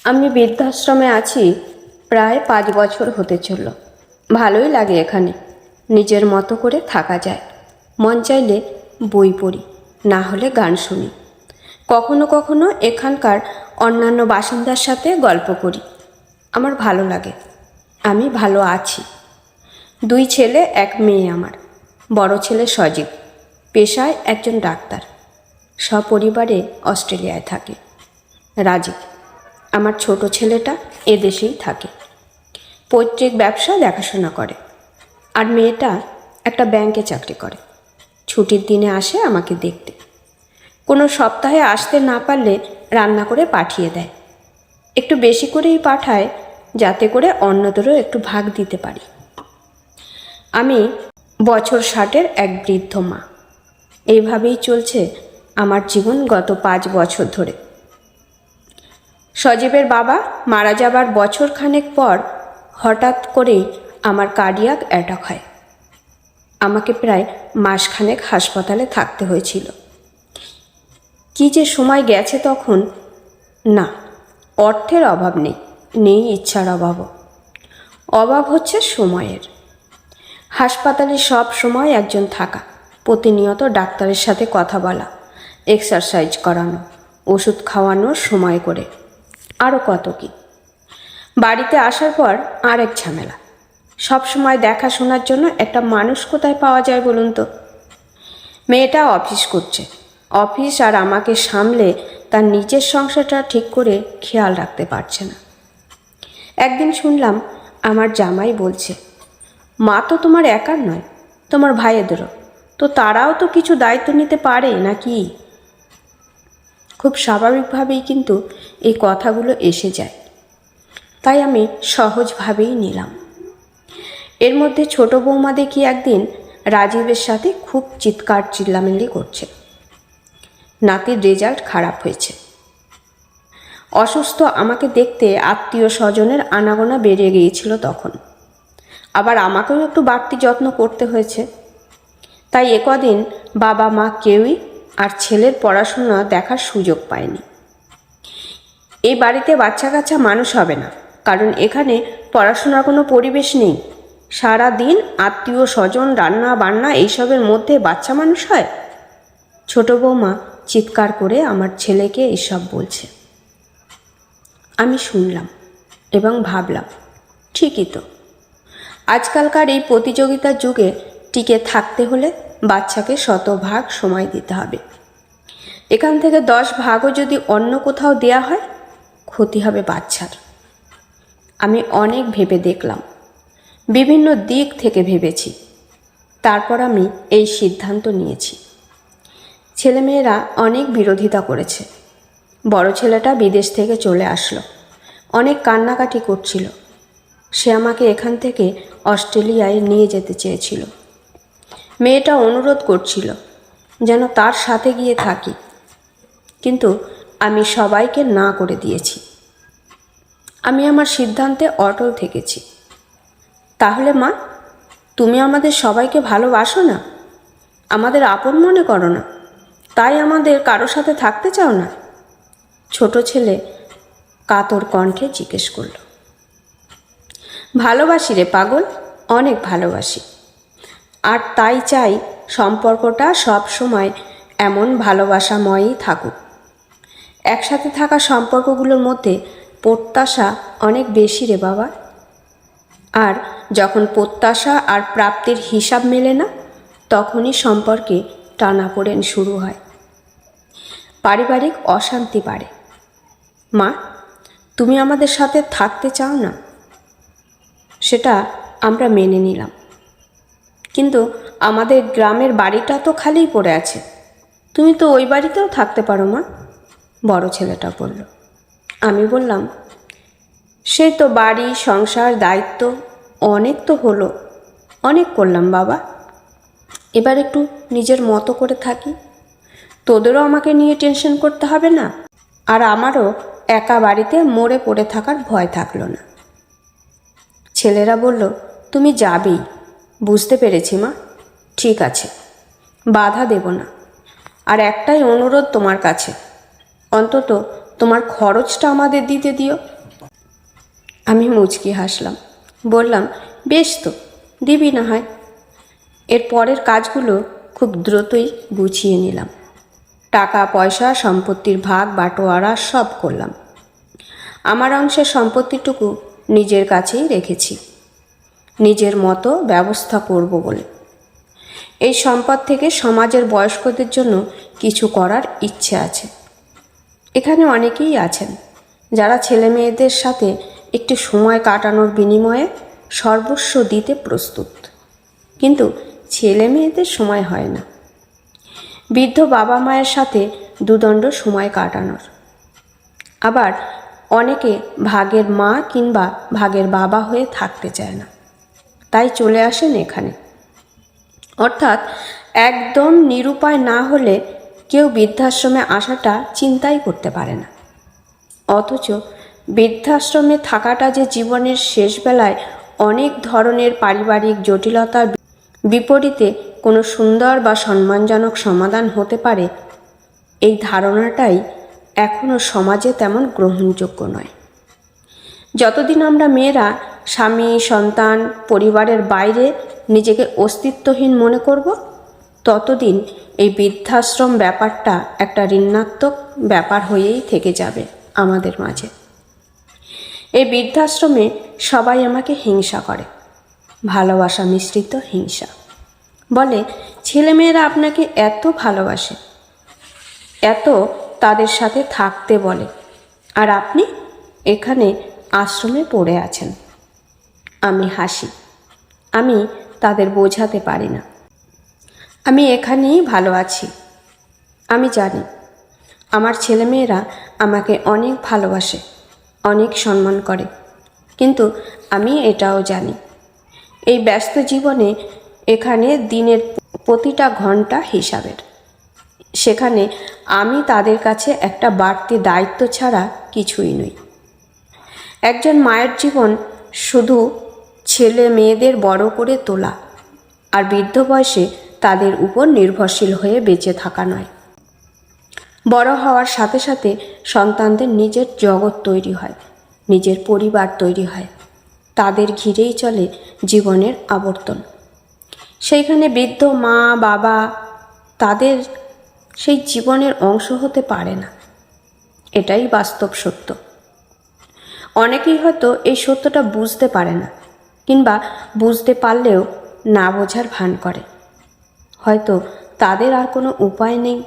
আমি বৃদ্ধাশ্রমে আছি প্রায় 5 বছর হতে চলল। ভালোই লাগে এখানে, নিজের মতো করে থাকা যায়। মন চাইলে বই পড়ি, না হলে গান শুনি। কখনো কখনো এখানকার অন্যান্য বাসিন্দার সাথে গল্প করি। আমার ভালো লাগে, আমি ভালো আছি। 2 ছেলে 1 মেয়ে আমার। বড় ছেলে সজীব, পেশায় একজন ডাক্তার, সপরিবারে অস্ট্রেলিয়ায় থাকে। রাজীব আমার ছোট ছেলেটা এদেশেই থাকে, পৈতৃক ব্যবসা দেখাশোনা করে। আর মেয়েটা একটা ব্যাংকে চাকরি করে, ছুটির দিনে আসে আমাকে দেখতে। কোনো সপ্তাহে আসতে না পারলে রান্না করে পাঠিয়ে দেয়। একটু বেশি করেই পাঠায়, যাতে করে অন্যদেরও একটু ভাগ দিতে পারি। আমি বছর 60-এর এক বৃদ্ধ মা। এইভাবেই চলছে আমার জীবন গত 5 বছর ধরে। সজীবের বাবা মারা যাবার বছরখানেক পর হঠাৎ করেই আমার কার্ডিয়াক অ্যাটাক হয়। আমাকে প্রায় মাসখানেক হাসপাতালে থাকতে হয়েছিল। কী যে সময় গেছে তখন! না, অর্থের অভাব নেই, নেই ইচ্ছার অভাবও। অভাব হচ্ছে সময়ের। হাসপাতালে সব সময় একজন থাকা, প্রতিনিয়ত ডাক্তারের সাথে কথা বলা, এক্সারসাইজ করানো, ওষুধ খাওয়ানোর সময় করে, আরও কত কি। বাড়িতে আসার পর আর এক ঝামেলা, সব সময় দেখাশোনার জন্য একটা মানুষ কোথায় পাওয়া যায় বলুন তো? মেয়েটা অফিস করছে, অফিস আর আমাকে সামলে তার নিজের সংসারটা ঠিক করে খেয়াল রাখতে পারছে না। একদিন শুনলাম আমার জামাই বলছে, মা তো তোমার একার নয়, তোমার ভাইয়েদেরও তো, তারাও তো কিছু দায়িত্ব নিতে পারে নাকি? খুব স্বাভাবিকভাবেই কিন্তু এই কথাগুলো এসে যায়, তাই আমি সহজভাবেই নিলাম। এর মধ্যে ছোট বৌমা দেখি একদিন রাজীবের সাথে খুব চিৎকার চিল্লামিল্লি করছে। নাতির রেজাল্ট খারাপ হয়েছে। অসুস্থ আমাকে দেখতে আত্মীয় স্বজনের আনাগোনা বেড়ে গিয়েছিল তখন। আবার আমাকেও একটু বাড়তি যত্ন করতে হয়েছে। তাই একদিন বাবা মা কেউই আর ছেলের পড়াশোনা দেখার সুযোগ পায়নি। এই বাড়িতে বাচ্চা কাচ্চা মানুষ হবে না, কারণ এখানে পড়াশোনার কোনো পরিবেশ নেই। সারা দিন আত্মীয় স্বজন, রান্না বান্না, এইসবের মধ্যে বাচ্চা মানুষ হয়? ছোট বৌমা চিৎকার করে আমার ছেলেকে এসব বলছে। আমি শুনলাম এবং ভাবলাম, ঠিকই তো। আজকালকার এই প্রতিযোগিতার যুগে টিকে থাকতে হলে বাচ্চাকে 100 ভাগ সময় দিতে হবে। এখান থেকে 10 ভাগও যদি অন্য কোথাও দেয়া হয়, ক্ষতি হবে বাচ্চার। আমি অনেক ভেবে দেখলাম, বিভিন্ন দিক থেকে ভেবেছি, তারপর আমি এই সিদ্ধান্ত নিয়েছি। ছেলেমেয়েরা অনেক বিরোধিতা করেছে। বড় ছেলেটা বিদেশ থেকে চলে আসলো, অনেক কান্নাকাটি করছিল। সে আমাকে এখান থেকে অস্ট্রেলিয়ায় নিয়ে যেতে চেয়েছিল। মেয়েটা অনুরোধ করছিল যেন তার সাথে গিয়ে থাকি, কিন্তু আমি সবাইকে না করে দিয়েছি। আমি আমার সিদ্ধান্তে অটল থেকেছি। তাহলে মা, তুমি আমাদের সবাইকে ভালোবাসো না? আমাদের আপন মনে করো না? তাই আমাদের কারো সাথে থাকতে চাও না? ছোট ছেলে কাতর কণ্ঠে জিজ্ঞেস করল। ভালোবাসি রে পাগল, অনেক ভালোবাসি। আর তাই চাই সম্পর্কটা সব সময় এমন ভালোবাসাময়ই থাকুক। একসাথে থাকা সম্পর্কগুলোর মধ্যে প্রত্যাশা অনেক বেশি রে বাবা। আর যখন প্রত্যাশা আর প্রাপ্তির হিসাব মেলে না, তখনই সম্পর্কে টানাপোড়েন শুরু হয়, পারিবারিক অশান্তি বাড়ে। মা, তুমি আমাদের সাথে থাকতে চাও না, সেটা আমরা মেনে নিলাম, কিন্তু আমাদের গ্রামের বাড়িটা তো খালিই পড়ে আছে, তুমি তো ওই বাড়িতেও থাকতে পারো মা, বড় ছেলেটা বলল। আমি বললাম, সেই তো বাড়ি, সংসার, দায়িত্ব অনেক তো হলো, অনেক করলাম বাবা, এবার একটু নিজের মতো করে থাকি। তোদেরও আমাকে নিয়ে টেনশন করতে হবে না, আর আমারও একা বাড়িতে মরে পড়ে থাকার ভয় থাকলো না। ছেলেরা বলল, তুমি যাবেই, বুঝতে পেরেছি মা, ঠিক আছে, বাধা দেব না। আর একটাই অনুরোধ তোমার কাছে, অন্তত তোমার খরচটা আমাদের দিতে দিও। আমি মুচকি হাসলাম, বললাম, বেশ তো, দিবি না হয়। এর পরের কাজগুলো খুব দ্রুতই গুছিয়ে নিলাম। টাকা পয়সা সম্পত্তির ভাগ বাটোয়ারা সব করলাম। আমার অংশের সম্পত্তিটুকু নিজের কাছেই রেখেছি, নিজের মতো ব্যবস্থা করব বলে। এই সম্পদ থেকে সমাজের বয়স্কদের জন্য কিছু করার ইচ্ছে আছে। এখানে অনেকেই আছেন যারা ছেলে মেয়েদের সাথে একটু সময় কাটানোর বিনিময়ে সর্বস্ব দিতে প্রস্তুত, কিন্তু ছেলে মেয়েদের সময় হয় না। বৃদ্ধ বাবা মায়ের সাথে দুদণ্ড সময় কাটানোর। আবার অনেকে ভাগের মা কিংবা ভাগের বাবা হয়ে থাকতে চায় না, তাই চলে আসেন এখানে। অর্থাৎ একদম নিরুপায় না হলে কেউ বৃদ্ধাশ্রমে আসাটা চিন্তাই করতে পারে না। অথচ বৃদ্ধাশ্রমে থাকাটা যে জীবনের শেষ বেলায় অনেক ধরনের পারিবারিক জটিলতার বিপরীতে কোনো সুন্দর বা সম্মানজনক সমাধান হতে পারে, এই ধারণাটাই এখনও সমাজে তেমন গ্রহণযোগ্য নয়। যতদিন আমরা মেয়েরা স্বামী সন্তান পরিবারের বাইরে নিজেকে অস্তিত্বহীন মনে করব, ততদিন এই বৃদ্ধাশ্রম ব্যাপারটা একটা ঋণাত্মক ব্যাপার হয়েই থেকে যাবে আমাদের মাঝে। এই বৃদ্ধাশ্রমে সবাই আমাকে হিংসা করে, ভালোবাসা মিশ্রিত হিংসা। বলে, ছেলেমেয়েরা আপনাকে এত ভালোবাসে, এত তাদের সাথে থাকতে বলে, আর আপনি এখানে আশ্রমে পড়ে আছেন। আমি হাসি। আমি তাদের বোঝাতে পারি না আমি এখানেই ভালো আছি। আমি জানি আমার ছেলেমেয়েরা আমাকে অনেক ভালোবাসে, অনেক সম্মান করে, কিন্তু আমি এটাও জানি এই ব্যস্ত জীবনে এখানে দিনের প্রতিটা ঘন্টা হিসাবের। সেখানে আমি তাদের কাছে একটা বাড়তি দায়িত্ব ছাড়া কিছুই নই। একজন মায়ের জীবন শুধু ছেলে মেয়েদের বড় করে তোলা আর বৃদ্ধ বয়সে তাদের উপর নির্ভরশীল হয়ে বেঁচে থাকা নয়। বড় হওয়ার সাথে সাথে সন্তানদের নিজের জগৎ তৈরি হয়, নিজের পরিবার তৈরি হয়, তাদের ঘিরেই চলে জীবনের আবর্তন। সেইখানে বৃদ্ধ মা বাবা তাদের সেই জীবনের অংশ হতে পারে না। এটাই বাস্তব সত্য। অনেকেই হয়তো এই সত্যটা বুঝতে পারে না, কিংবা বুঝতে পারলেও না বোঝার ভান করে। হয়তো তাদের আর কোনো উপায় নেই,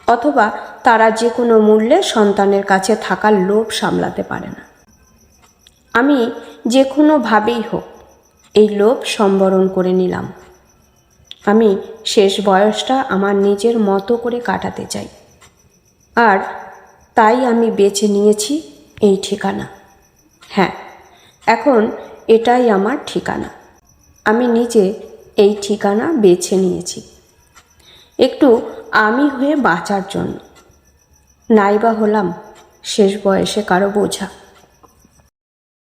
অথবা তারা যে কোনো মূল্যে সন্তানের কাছে থাকার লোভ সামলাতে পারে না। আমি যে কোনোভাবেই হোক এই লোভ সম্বরণ করে নিলাম। আমি শেষ বয়সটা আমার নিজের মতো করে কাটাতে চাই, আর তাই আমি বেছে নিয়েছি এই ঠিকানা। হ্যাঁ, এখন এটাই আমার ঠিকানা। আমি নিজে এই ঠিকানা বেছে নিয়েছি একটু আমি হয়ে বাঁচার জন্য, নাইবা হলাম শেষ বয়সে কারো বোঝা।